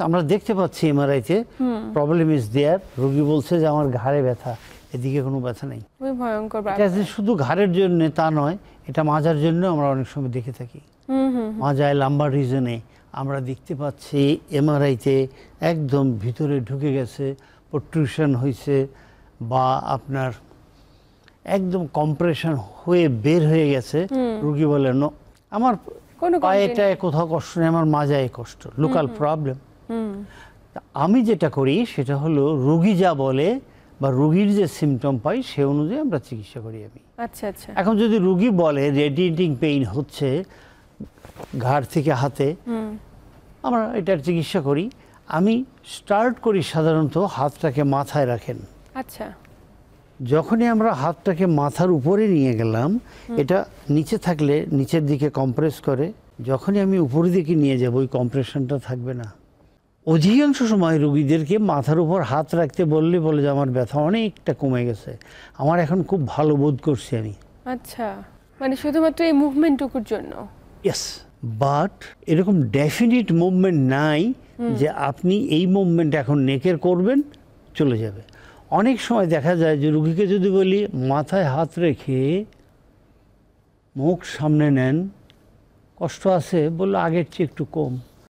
আমরা দেখতে পাচ্ছি এমআরআইতে প্রবলেম ইজ দেয়ার। রোগী বলছে যে আমার ঘাড়ে ব্যথা, এদিকে কোনো ব্যথা নেই। খুবই ভয়ঙ্কর এটা ব্যাপার। যে শুধু ঘাড়ের জন্য তা নয়, এটা মাজার জন্য আমরা অনেক সময় দেখে থাকি। মাজায় লাম্বার রিজনে আমরা দেখতে পাচ্ছি এমআরআইতে একদম ভিতরে ঢুকে গেছে, প্রট্রুশন হয়েছে বা আপনার একদম কম্প্রেশন হয়ে বের হয়ে গেছে। রোগী বলে নো, আমার পায়েটায় কোথাও কষ্ট নেই, আমার মাজায় কষ্ট, লোকাল প্রবলেম। আমি যেটা করি সেটা হলো রোগী যা বলে বা রোগীর যে সিমটম পাই সে অনুযায়ী আমরা চিকিৎসা করি। আমি আচ্ছা আচ্ছা। এখন যদি রোগী বলে রেডিয়েটিং পেইন হচ্ছে ঘাড় থেকে হাতে, আমরা এটার চিকিৎসা করি। আমি স্টার্ট করি সাধারণত হাতটাকে মাথায় রাখেন। আচ্ছা। যখনই আমরা হাতটাকে মাথার উপরে নিয়ে গেলাম, এটা নিচে থাকলে নিচের দিকে কম্প্রেস করে, যখনই আমি উপরের দিকে নিয়ে যাব ওই কম্প্রেশনটা থাকবে না। অধিকাংশ সময় রোগীদেরকে মাথার উপর হাত রাখতে বললে বলে যে আমার ব্যথা অনেকটা কমে গেছে, আমার এখন খুব ভালো বোধ করছি আমি। আচ্ছা, মানে শুধুমাত্র এই মুভমেন্টটুকুর জন্য? ইয়েস, বাট এরকম ডেফিনিট মুভমেন্ট নাই যে আপনি এই মুভমেন্ট এখন নেকের করবেন চলে যাবে। অনেক সময় দেখা যায় যে রুগীকে যদি বলি মাথায় হাত রেখে মুখ সামনে নেন, কষ্ট আছে, বললো আগের চেয়ে একটু কম।